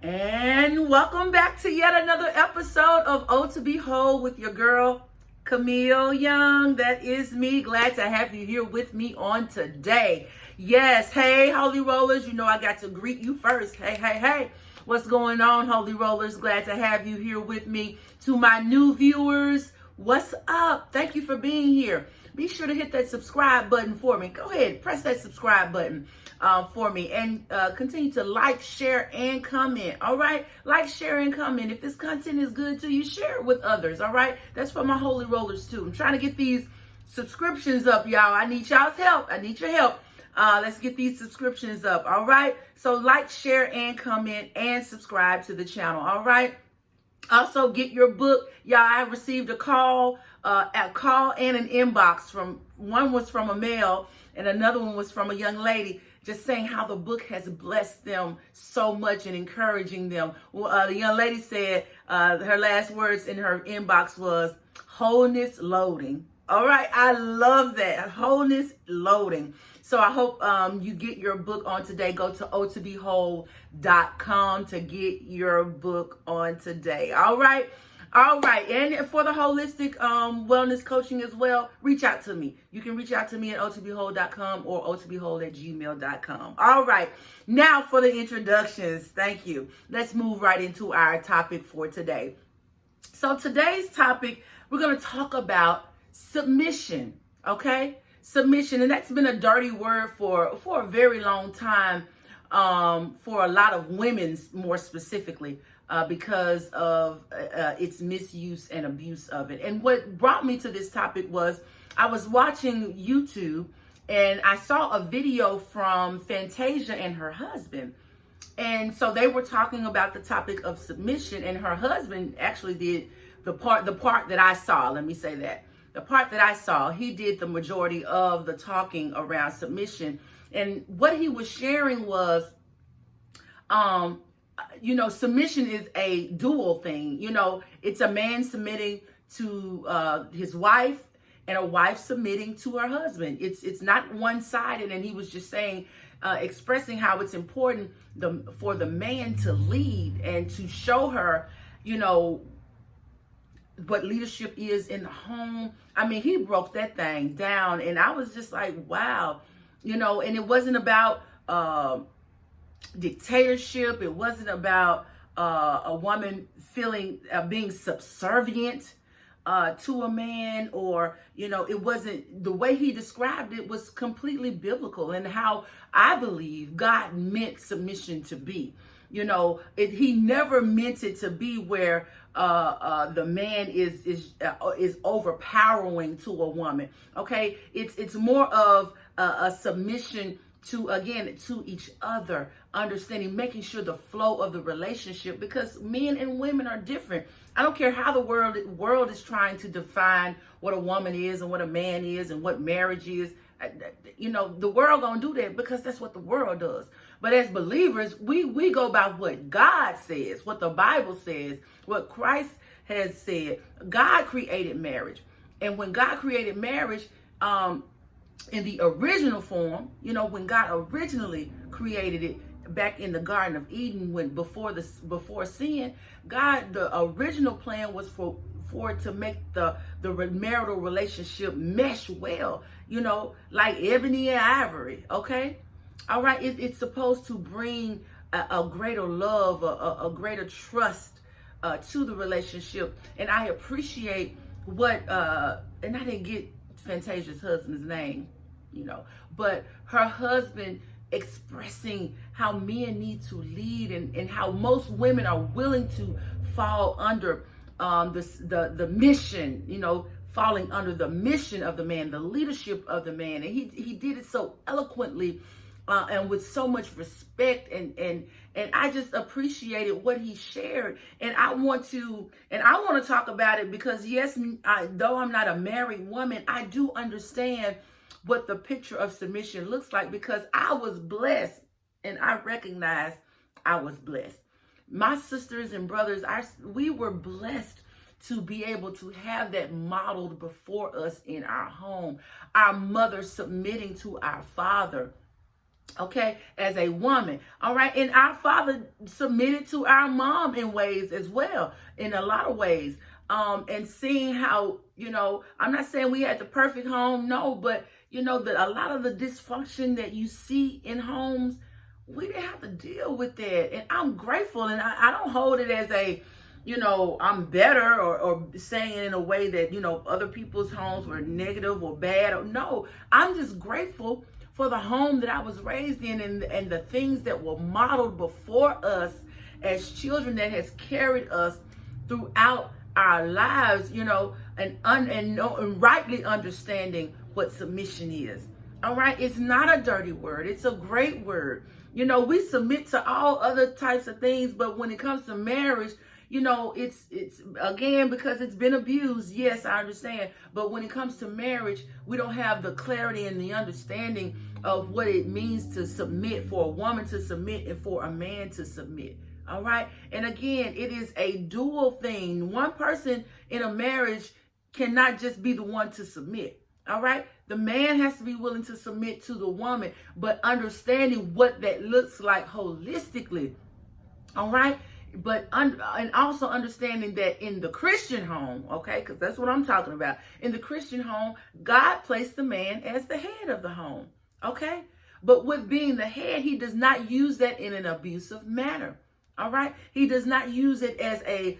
And welcome back to yet another episode of O to Behold with your girl, Camille Young. That is me. Glad to have you here with me on today. Yes, hey, Holy Rollers. You know I got to greet you first. Hey. What's going on, Holy Rollers? Glad to have you here with me. To my new viewers, what's up? Thank you for being here. Be sure to hit that subscribe button for me. Go ahead, press that subscribe button for me, and continue to like, share, and comment. All right, like, share, and comment. If this content is good to you, share it with others. All right, that's for my Holy Rollers too. I'm trying to get these subscriptions up, y'all. I need y'all's help. I need your help. Let's get these subscriptions up. All right, so like, share, and comment, and subscribe to the channel. All right. Also, get your book. Y'all, I received a call and an inbox from, one was from a male and another one was from a young lady, just saying how the book has blessed them so much and encouraging them. The young lady said her last words in her inbox was wholeness loading. All right, I love that, wholeness loading. So I hope you get your book on today. Go to otobehold.com to get your book on today. All right. And for the holistic wellness coaching as well, reach out to me. You can reach out to me at otobehold.com or otobehold@gmail.com. All right. Now for the introductions. Thank you. Let's move right into our topic for today. So today's topic, we're going to talk about submission. Okay. Submission, and that's been a dirty word for a very long time, for a lot of women more specifically, because of its misuse and abuse of it. And what brought me to this topic was I was watching YouTube and I saw a video from Fantasia and her husband. And so they were talking about the topic of submission, and her husband actually did the part that I saw. Let me say that. The part that I saw, he did the majority of the talking around submission. And what he was sharing was, submission is a dual thing. It's a man submitting to his wife and a wife submitting to her husband. It's not one-sided. And he was just saying, expressing how it's important for the man to lead and to show her, what leadership is in the home. I mean, he broke that thing down, and I was just like, wow, and it wasn't about dictatorship. It wasn't about a woman being subservient to a man, or, it wasn't, the way he described it was completely biblical, and how I believe God meant submission to be. He never meant it to be where the man is overpowering to a woman. Okay, it's more of a submission to each other, understanding, making sure the flow of the relationship, because men and women are different. I don't care how the world is trying to define what a woman is and what a man is and what marriage is. The world gonna do that because that's what the world does. But as believers, we go by what God says, what the Bible says, what Christ has said. God created marriage. And when God created marriage, in the original form, when God originally created it back in the Garden of Eden, before sin, God, the original plan was for it to make the marital relationship mesh well, like ebony and ivory. Okay. All right. It's supposed to bring a greater love, a greater trust to the relationship. And I appreciate and I didn't get Fantasia's husband's name, but her husband expressing how men need to lead, and how most women are willing to fall under the mission, falling under the mission of the man, the leadership of the man. And he did it so eloquently, and with so much respect, and I just appreciated what he shared. And I want to talk about it because, yes, though I'm not a married woman, I do understand what the picture of submission looks like, because I was blessed, and I recognize I was blessed. My sisters and brothers, we were blessed to be able to have that modeled before us in our home. Our mother submitting to our father. okay, as a woman. All right. And our father submitted to our mom in ways as well, in a lot of ways. And seeing how, I'm not saying we had the perfect home, no, but that a lot of the dysfunction that you see in homes, we didn't have to deal with that. And I'm grateful, and I don't hold it as a, I'm better, or saying it in a way that, other people's homes were negative or bad. No, I'm just grateful for the home that I was raised in, and the things that were modeled before us as children that has carried us throughout our lives, and rightly understanding what submission is. All right. It's not a dirty word. It's a great word. We submit to all other types of things, but when it comes to marriage, it's again, because it's been abused. Yes, I understand. But when it comes to marriage, we don't have the clarity and the understanding of what it means to submit, for a woman to submit and for a man to submit. All right. And again, it is a dual thing. One person in a marriage cannot just be the one to submit. All right. The man has to be willing to submit to the woman, but understanding what that looks like holistically. All right. But and also understanding that in the Christian home, okay, because that's what I'm talking about. In the Christian home, God placed the man as the head of the home. Okay. But with being the head, he does not use that in an abusive manner. All right. He does not use it as a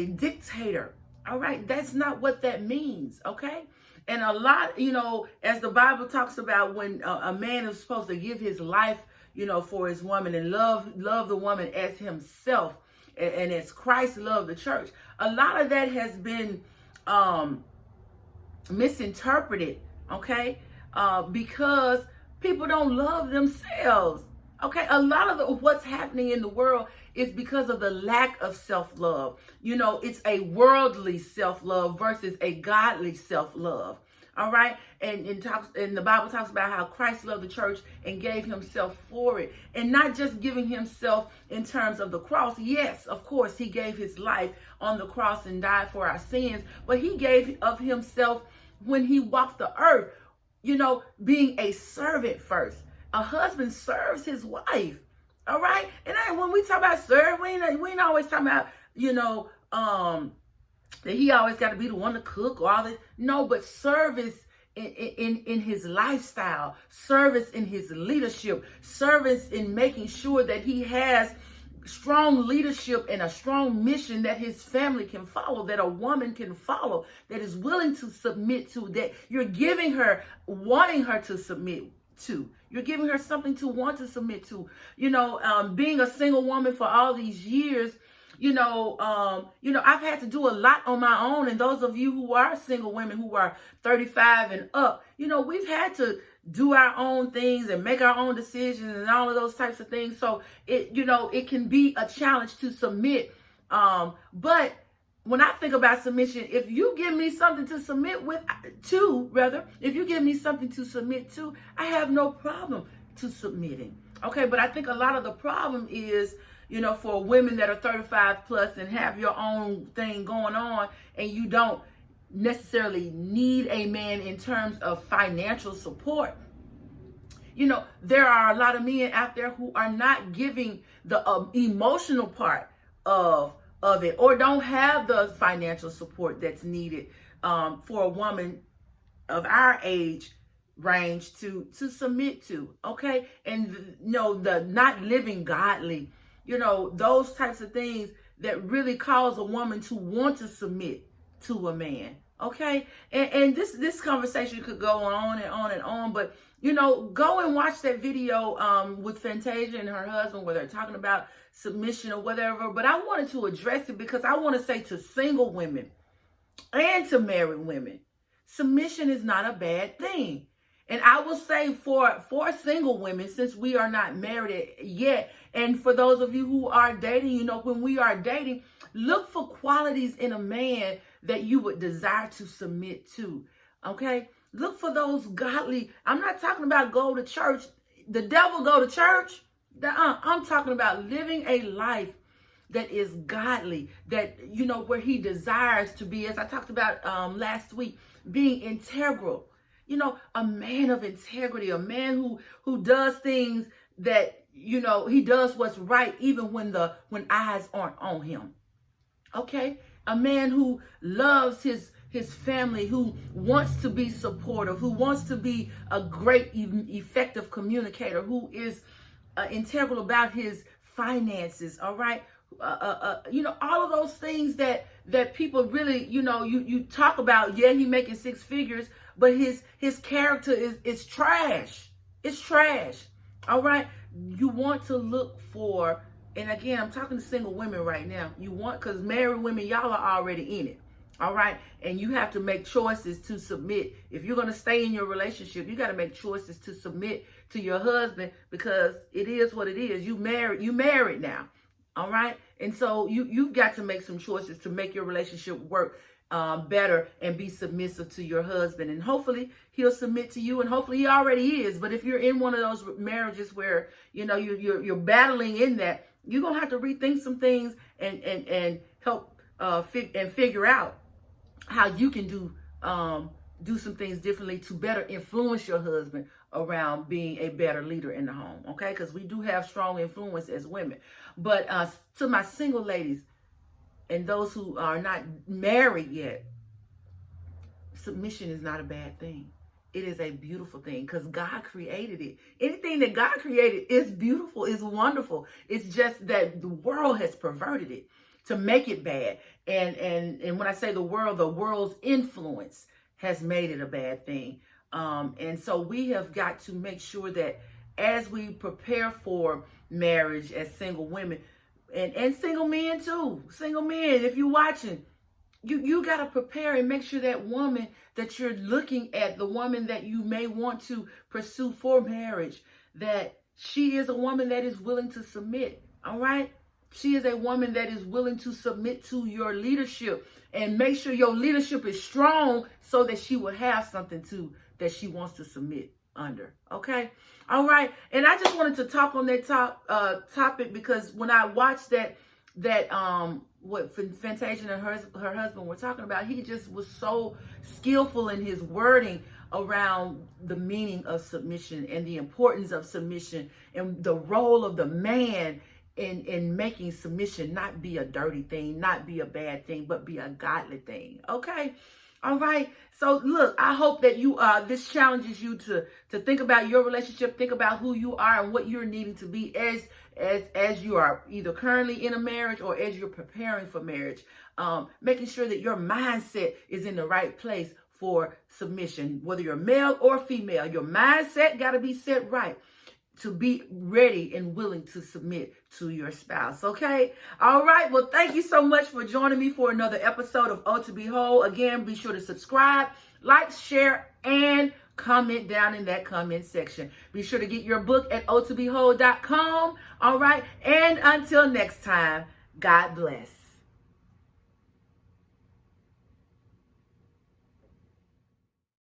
dictator. All right. That's not what that means. Okay. And a lot, as the Bible talks about, when a man is supposed to give his life, for his woman, and love the woman as himself, and as Christ loved the church. A lot of that has been misinterpreted. Okay. Because people don't love themselves. Okay, a lot of what's happening in the world is because of the lack of self-love. It's a worldly self-love versus a godly self-love. All right, and the Bible talks about how Christ loved the church and gave himself for it, and not just giving himself in terms of the cross. Yes, of course, he gave his life on the cross and died for our sins, but he gave of himself when he walked the earth, being a servant first. A husband serves his wife. All right. And when we talk about serve, we ain't always talking about, that he always got to be the one to cook or all this. No, but service in his lifestyle, service in his leadership, service in making sure that he has strong leadership and a strong mission that his family can follow, that a woman can follow, that is willing to submit to, that you're giving her, wanting her to submit to. You're giving her something to want to submit to. Being a single woman for all these years, I've had to do a lot on my own. And those of you who are single women who are 35 and up, we've had to do our own things and make our own decisions and all of those types of things. So it can be a challenge to submit. But when I think about submission, if you give me something to submit if you give me something to submit to, I have no problem to submitting. Okay, but I think a lot of the problem is, for women that are 35 plus and have your own thing going on, and you don't necessarily need a man in terms of financial support. There are a lot of men out there who are not giving the emotional part of it, or don't have the financial support that's needed for a woman of our age range to submit to. Okay. And the not living godly, those types of things that really cause a woman to want to submit to a man. Okay. And this conversation could go on and on and on, but go and watch that video with Fantasia and her husband where they're talking about submission or whatever. But I wanted to address it because I want to say to single women and to married women, submission is not a bad thing. And I will say for single women, since we are not married yet, and for those of you who are dating, when we are dating, look for qualities in a man that you would desire to submit to. Okay? Look for those godly. I'm not talking about go to church. The devil go to church. I'm talking about living a life that is godly, that, where he desires to be, as I talked about last week, being integral. a man of integrity, a man who does things that, he does what's right even when eyes aren't on him. Okay? A man who loves his family, who wants to be supportive, who wants to be a great, effective communicator, who is integral about his finances, all right? All of those things that people really, you talk about. Yeah, he making six figures, but his character is trash. It's trash. All right. You want to look for, and again, I'm talking to single women right now. Because married women, y'all are already in it. All right. And you have to make choices to submit. If you're going to stay in your relationship, you got to make choices to submit to your husband, because it is what it is. You married now. All right. And so you've got to make some choices to make your relationship work better and be submissive to your husband. And hopefully he'll submit to you, and hopefully he already is. But if you're in one of those marriages where, you're battling in that, you're going to have to rethink some things and help figure out how you can do some things differently to better influence your husband around being a better leader in the home. Okay. Because we do have strong influence as women. But to my single ladies and those who are not married yet, submission is not a bad thing. It is a beautiful thing, because God created it. Anything that God created is beautiful, is wonderful. It's just that the world has perverted it to make it bad. And when I say the world's influence has made it a bad thing. And so we have got to make sure that as we prepare for marriage as single women, and single men too, if you're watching, you got to prepare and make sure that woman that you're looking at, the woman that you may want to pursue for marriage, that she is a woman that is willing to submit. All right. She is a woman that is willing to submit to your leadership, and make sure your leadership is strong so that she will have something that she wants to submit under. Okay. All right. And I just wanted to talk on that topic, because when I watched what Fantasia and her husband were talking about, he just was so skillful in his wording around the meaning of submission and the importance of submission and the role of the man in making submission not be a dirty thing, not be a bad thing, but be a godly thing. Okay. All right. So look, I hope that this challenges you to think about your relationship, think about who you are and what you're needing to be as you are either currently in a marriage or as you're preparing for marriage. Making sure that your mindset is in the right place for submission, whether you're male or female. Your mindset got to be set right to be ready and willing to submit to your spouse. Okay. All right. Well, thank you so much for joining me for another episode of Oh to Behold. Again, be sure to subscribe, like, share, and comment down in that comment section. Be sure to get your book at ohtobehold.com. All right. And until next time, God bless.